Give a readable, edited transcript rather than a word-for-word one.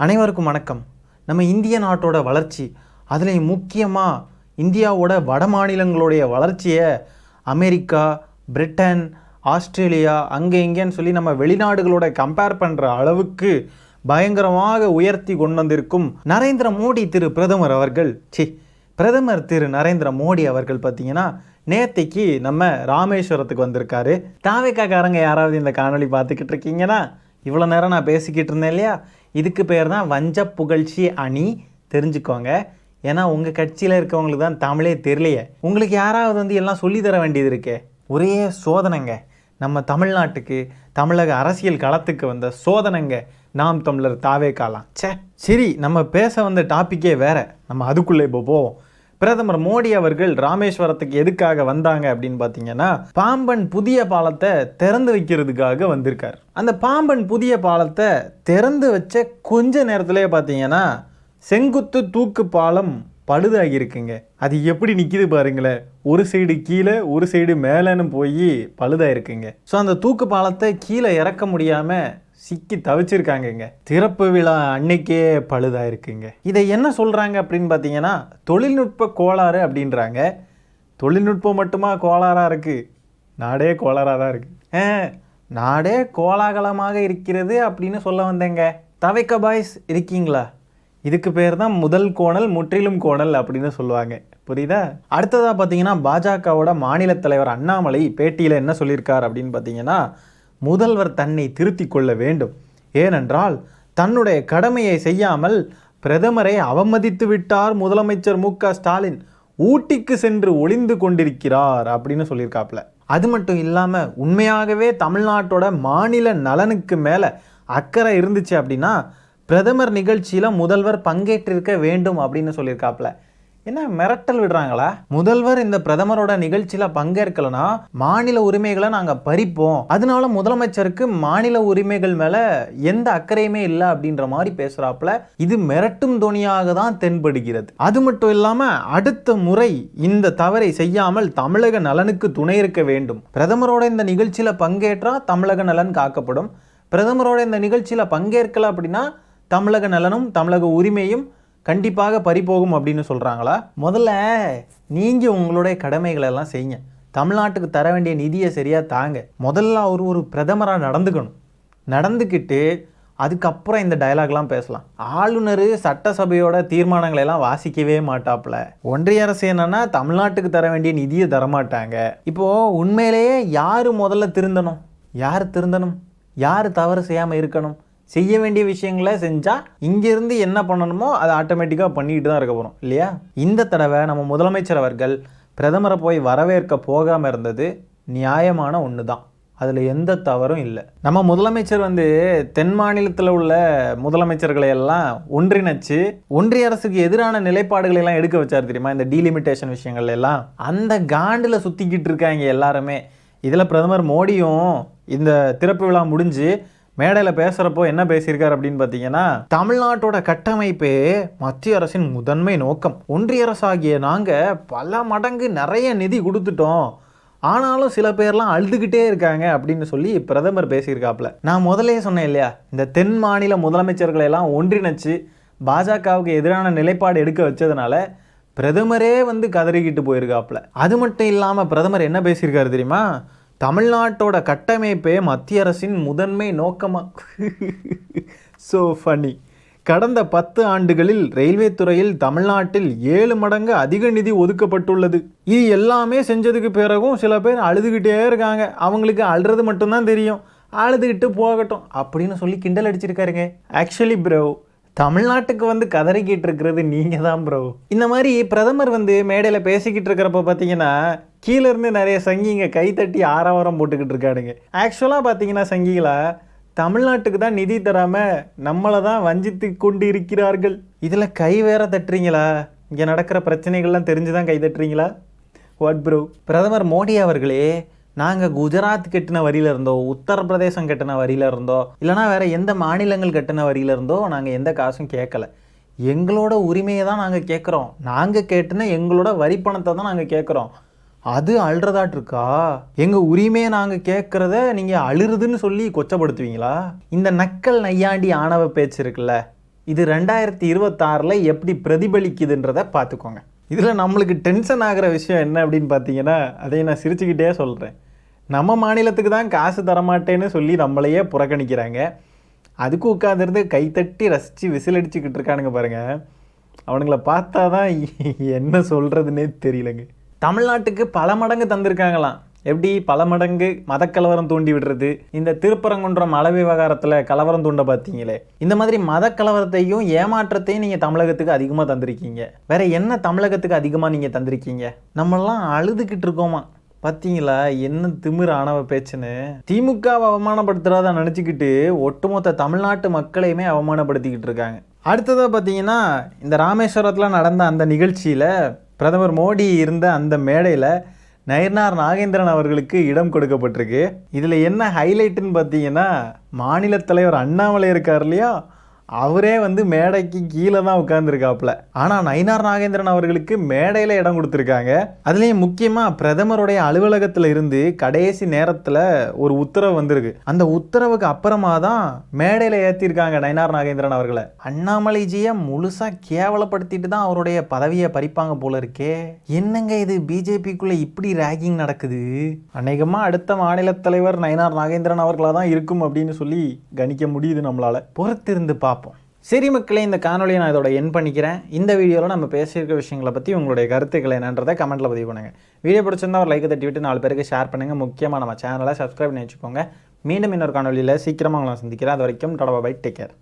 அனைவருக்கும் வணக்கம். நம்ம இந்திய நாட்டோட வளர்ச்சி, அதுலேயும் முக்கியமாக இந்தியாவோட வட மாநிலங்களுடைய வளர்ச்சியை அமெரிக்கா, பிரிட்டன், ஆஸ்திரேலியா அங்கே இங்கேன்னு சொல்லி நம்ம வெளிநாடுகளோட கம்பேர் பண்ணுற அளவுக்கு பயங்கரமாக உயர்த்தி கொண்டு வந்திருக்கும் நரேந்திர மோடி நரேந்திர மோடி அவர்கள் பார்த்தீங்கன்னா நேத்தைக்கு நம்ம ராமேஸ்வரத்துக்கு வந்திருக்காரு. தாவேக்காரங்க யாராவது இந்த காணொலி பார்த்துக்கிட்டு இருக்கீங்கன்னா, இவ்வளோ நேரம் நான் பேசிக்கிட்டு இருந்தேன் இல்லையா, இதுக்கு பேர் தான் வஞ்ச புகழ்ச்சி அணி, தெரிஞ்சுக்கோங்க. ஏன்னா உங்கள் கட்சியில் இருக்கவங்களுக்கு தான் தமிழே தெரியலையே. உங்களுக்கு யாராவது எல்லாம் சொல்லி தர வேண்டியது இருக்கே. ஒரே சோதனைங்க நம்ம தமிழ்நாட்டுக்கு, தமிழக அரசியல் களத்துக்கு வந்த சோதனைங்க நாம் தமிழர் தாவேக்காலாம். சரி, நம்ம பேச வந்த டாப்பிக்கே வேற, நம்ம அதுக்குள்ளே இப்போ போவோம். பிரதமர் மோடி அவர்கள் ராமேஸ்வரத்துக்கு எதுக்காக வந்தாங்க அப்படின்னு பார்த்தீங்கன்னா, பாம்பன் புதிய பாலத்தை திறந்து வைக்கிறதுக்காக வந்திருக்கார். அந்த பாம்பன் புதிய பாலத்தை திறந்து வச்ச கொஞ்ச நேரத்திலே பார்த்தீங்கன்னா செங்குத்து தூக்கு பாலம் பழுதாகிருக்குங்க. அது எப்படி நிற்கிது பாருங்களேன், ஒரு சைடு கீழே ஒரு சைடு மேலேன்னு போய் பழுதாயிருக்குங்க. ஸோ அந்த தூக்கு பாலத்தை கீழே இறக்க முடியாமல் சிக்கி தவிச்சிருக்காங்கங்க. திறப்பு விழா அன்னைக்கே பழுதாயிருக்குங்க. இதை என்ன சொல்கிறாங்க அப்படின்னு பார்த்தீங்கன்னா, தொழில்நுட்ப கோளாறு அப்படின்றாங்க. தொழில்நுட்பம் மட்டுமா கோளாறாக இருக்குது, நாடே கோளாறாக தான் இருக்குது. நாடே கோலாகலமாக இருக்கிறது அப்படின்னு சொல்ல வந்தேங்க. தவைக்க பாய்ஸ் இருக்கீங்களா? இதுக்கு பேர் தான் முதல் கோணல் முற்றிலும் கோணல் அப்படின்னு சொல்லுவாங்க, புரியுதா? அடுத்ததாக பார்த்தீங்கன்னா, பாஜகவோட மாநில தலைவர் அண்ணாமலை பேட்டியில் என்ன சொல்லியிருக்கார் அப்படின்னு பார்த்தீங்கன்னா, முதல்வர் தன்னை திருத்தி கொள்ள வேண்டும். ஏனென்றால் தன்னுடைய கடமையை செய்யாமல் பிரதமரை அவமதித்து விட்டார் முதலமைச்சர் மு.க. ஸ்டாலின், ஊட்டிக்கு சென்று ஒளிந்து கொண்டிருக்கிறார் அப்படின்னு சொல்லியிருக்காப்புல. அது மட்டும் இல்லாமல் உண்மையாகவே தமிழ்நாட்டோட மாநில நலனுக்கு மேலே அக்கறை இருந்துச்சு அப்படின்னா பிரதமர் நிகழ்ச்சியில் முதல்வர் பங்கேற்றிருக்க வேண்டும் அப்படின்னு சொல்லியிருக்காப்புல. என்ன மிரட்டல் விடுறாங்களா? முதல்வர் இந்த பிரதமரோட நிகழ்ச்சியில் பங்கேற்கலனா மாநில உரிமைகளை நாங்கள் பறிப்போம், அதனால முதலமைச்சருக்கு மாநில உரிமைகள் மேலே எந்த அக்கறையுமே இல்லை அப்படின்ற மாதிரி பேசுகிறாப்புல. இது மிரட்டும் துணியாக தான் தென்படுகிறது. அது மட்டும் இல்லாமல் அடுத்த முறை இந்த தவறை செய்யாமல் தமிழக நலனுக்கு துணை இருக்க வேண்டும். பிரதமரோட இந்த நிகழ்ச்சியில் பங்கேற்றா தமிழக நலன் காக்கப்படும், பிரதமரோட இந்த நிகழ்ச்சியில் பங்கேற்கல அப்படின்னா தமிழக நலனும் தமிழக உரிமையும் கண்டிப்பாக பறிபோகும் அப்படின்னு சொல்கிறாங்களா? முதல்ல நீங்கள் உங்களுடைய கடமைகளை எல்லாம் செய்யுங்க. தமிழ்நாட்டுக்கு தர வேண்டிய நிதியை சரியாக தாங்க. முதல்ல ஒரு பிரதமராக நடந்துக்கிட்டு அதுக்கப்புறம் இந்த டயலாக்லாம் பேசலாம். ஆளுநர் சட்டசபையோட தீர்மானங்களை எல்லாம் வாசிக்கவே மாட்டாப்புல. ஒன்றிய அரசு என்னன்னா தமிழ்நாட்டுக்கு தர வேண்டிய நிதியை தரமாட்டாங்க. இப்போது உண்மையிலேயே யார் முதல்ல திருந்தணும், யார் தவறு செய்யாமல் இருக்கணும்? செய்ய வேண்டிய விஷயங்களை செஞ்சால் இங்கேருந்து என்ன பண்ணணுமோ அதை ஆட்டோமேட்டிக்காக பண்ணிட்டு தான் இருக்க போகிறோம் இல்லையா? இந்த தடவை நம்ம முதலமைச்சர் அவர்கள் பிரதமரை போய் வரவேற்க போகாமல் இருந்தது நியாயமான ஒன்று தான், அதில் எந்த தவறும் இல்லை. நம்ம முதலமைச்சர் தென் மாநிலத்தில் உள்ள முதலமைச்சர்களை எல்லாம் ஒன்றிணைச்சு ஒன்றிய அரசுக்கு எதிரான நிலைப்பாடுகளை எல்லாம் எடுக்க வச்சார் தெரியுமா? இந்த டீலிமிட்டேஷன் விஷயங்கள் எல்லாம் அந்த காண்டில் சுற்றிக்கிட்டு இருக்காங்க எல்லாருமே. இதில் பிரதமர் மோடியும் இந்த திறப்பு விழா முடிஞ்சு மேடையில் பேசுகிறப்போ என்ன பேசியிருக்கார் அப்படின்னு பார்த்தீங்கன்னா, தமிழ்நாட்டோட கட்டமைப்பே மத்திய அரசின் முதன்மை நோக்கம். ஒன்றிய அரசாகிய நாங்கள் பல மடங்கு நிறைய நிதி கொடுத்துட்டோம், ஆனாலும் சில பேர்லாம் அழுதுகிட்டே இருக்காங்க அப்படின்னு சொல்லி பிரதமர் பேசியிருக்காப்புல. நான் முதலே சொன்னேன் இல்லையா, இந்த தென் மாநில முதலமைச்சர்களை எல்லாம் ஒன்றிணைச்சு பாஜகவுக்கு எதிரான நிலைப்பாடு எடுக்க வச்சதுனால பிரதமரே கதறிக்கிட்டு போயிருக்காப்புல. அது மட்டும் இல்லாமல் பிரதமர் என்ன பேசியிருக்காரு தெரியுமா? தமிழ்நாட்டோட கட்டமைப்பே மத்திய அரசின் முதன்மை நோக்கமாக. So funny. கடந்த 10 ஆண்டுகளில் ரயில்வே துறையில் தமிழ்நாட்டில் 7 மடங்கு அதிக நிதி ஒதுக்கப்பட்டுள்ளது. இது எல்லாமே செஞ்சதுக்கு பிறகும் சில பேர் அழுதுகிட்டே இருக்காங்க. அவங்களுக்கு அழுறது மட்டும்தான் தெரியும், அழுதுகிட்டு போகட்டும் அப்படின்னு சொல்லி கிண்டல் அடிச்சிருக்காருங்க. ஆக்சுவலி ப்ரோ, தமிழ்நாட்டுக்கு கதறிக்கிட்டு இருக்கிறது நீங்கள் தான் ப்ரோ. இந்த மாதிரி பிரதமர் மேடையில் பேசிக்கிட்டு இருக்கிறப்ப பார்த்தீங்கன்னா கீழேருந்து நிறைய சங்கிங்க கைத்தட்டி ஆரவாரம் போட்டுக்கிட்டு இருக்கானுங்க. ஆக்சுவலாக பார்த்தீங்கன்னா சங்கிகளா தமிழ்நாட்டுக்கு தான் நிதி தராமல் நம்மளை தான் வஞ்சித்து கொண்டு இருக்கிறார்கள். இதில் கை வேற தட்டுறீங்களா? இங்கே நடக்கிற பிரச்சனைகள்லாம் தெரிஞ்சு தான் கை தட்டுறீங்களா? What bro? பிரதமர் மோடி அவர்களே, நாங்கள் குஜராத் கட்டின வரியில் இருந்தோ, உத்தரப்பிரதேசம் கட்டின வரியில் இருந்தோ, இல்லைனா வேறு எந்த மாநிலங்கள் கட்டின வரியில் இருந்தோ நாங்கள் எந்த காசும் கேட்கல. எங்களோட உரிமையை தான் நாங்கள் கேட்குறோம். நாங்கள் கேட்டுனா எங்களோட வரி பணத்தை தான் நாங்கள் கேட்குறோம். அது அழுறதாட்டு இருக்கா? எங்கள் உரிமையை நாங்கள் கேட்குறத நீங்கள் அழுறுதுன்னு சொல்லி கொச்சப்படுத்துவீங்களா? இந்த நக்கல் நையாண்டி ஆணவ பேச்சு இருக்குல்ல, இது 2026 எப்படி பிரதிபலிக்குதுன்றதை பார்த்துக்கோங்க. இதில் நம்மளுக்கு டென்ஷன் ஆகிற விஷயம் என்ன அப்படின்னு பார்த்தீங்கன்னா, அதை நான் சிரிச்சுக்கிட்டே சொல்கிறேன். நம்ம மாநிலத்துக்கு தான் காசு தரமாட்டேன்னு சொல்லி நம்மளையே புறக்கணிக்கிறாங்க. அதுக்கு உட்காந்துருந்து கைத்தட்டி ரசித்து விசில் அடிச்சுக்கிட்டு இருக்கானுங்க பாருங்கள். அவனுங்களை பார்த்தா தான் என்ன சொல்கிறதுனே தெரியலங்க. தமிழ்நாட்டுக்கு பல மடங்கு தந்திருக்காங்களாம். எப்படி பல மடங்கு மதக்கலவரம் தூண்டி விடுறது, இந்த திருப்பரங்குன்றம் மலை விவகாரத்தில் கலவரம் தூண்ட பார்த்தீங்களே, இந்த மாதிரி மத கலவரத்தையும் ஏமாற்றத்தையும் நீங்கள் தமிழகத்துக்கு அதிகமாக தந்திருக்கீங்க. வேற என்ன தமிழகத்துக்கு அதிகமாக நீங்கள் தந்திருக்கீங்க? நம்மளாம் அழுதுகிட்டு இருக்கோமா பார்த்தீங்களா? என்ன திமிர் ஆணவ பேச்சுன்னு. திமுகவை அவமானப்படுத்துறதா நினச்சிக்கிட்டு ஒட்டுமொத்த தமிழ்நாட்டு மக்களையுமே அவமானப்படுத்திக்கிட்டு இருக்காங்க. அடுத்ததாக பார்த்தீங்கன்னா, இந்த ராமேஸ்வரத்தில் நடந்த அந்த நிகழ்ச்சியில் பிரதமர் மோடி இருந்த அந்த மேடையில் நயினார் நாகேந்திரன் அவர்களுக்கு இடம் கொடுக்கப்பட்டிருக்கு. இதில் என்ன ஹைலைட்டுன்னு பார்த்தீங்கன்னா, மாநில தலைவர் அண்ணாமலை இருக்கார் இல்லையா, அவரே மேடைக்கு கீழே தான் உட்கார்ந்துருக்காப்புல. ஆனால் நயினார் நாகேந்திரன் அவர்களுக்கு மேடையில் இடம் கொடுத்துருக்காங்க. அதுலேயும் முக்கியமாக பிரதமருடைய அலுவலகத்தில் இருந்து கடைசி நேரத்தில் ஒரு உத்தரவு வந்திருக்கு. அந்த உத்தரவுக்கு அப்புறமா தான் மேடையில் ஏற்றிருக்காங்க நயினார் நாகேந்திரன் அவர்களை. அண்ணாமலைஜியை முழுசாக கேவலப்படுத்திட்டு தான் அவருடைய பதவியை பறிப்பாங்க போல இருக்கே. என்னங்க இது, பிஜேபிக்குள்ளே இப்படி ரேகிங் நடக்குது? அநேகமாக அடுத்த மாநில தலைவர் நயினார் நாகேந்திரன் அவர்களாக தான் இருக்கும் அப்படின்னு சொல்லி கணிக்க முடியுது நம்மளால். பொறுத்திருந்து பார்ப்போம். சரி மக்களே, இந்த காணொலியை நான் இதோட என் பண்ணிக்கிறேன். இந்த வீடியோவில் நம்ம பேசியிருக்க விஷயங்களை பற்றி உங்களுடைய கருத்துக்களை என்னன்றதை கமெண்ட்டில் பதிவு பண்ணுங்கள். வீடியோ பிடிச்சிருந்தா ஒரு லைக்கை தட்டி விட்டு 4 பேருக்கு ஷேர் பண்ணுங்கள். முக்கியமாக நம்ம சேனலை சப்ஸ்கிரைப் பண்ணி வச்சுக்கோங்க. மீண்டும் இன்னொரு காணொலியில் சீக்கிரமாக உங்களை சந்திக்கிறேன். அது வரைக்கும் டாடா பை, டேக் கேர்.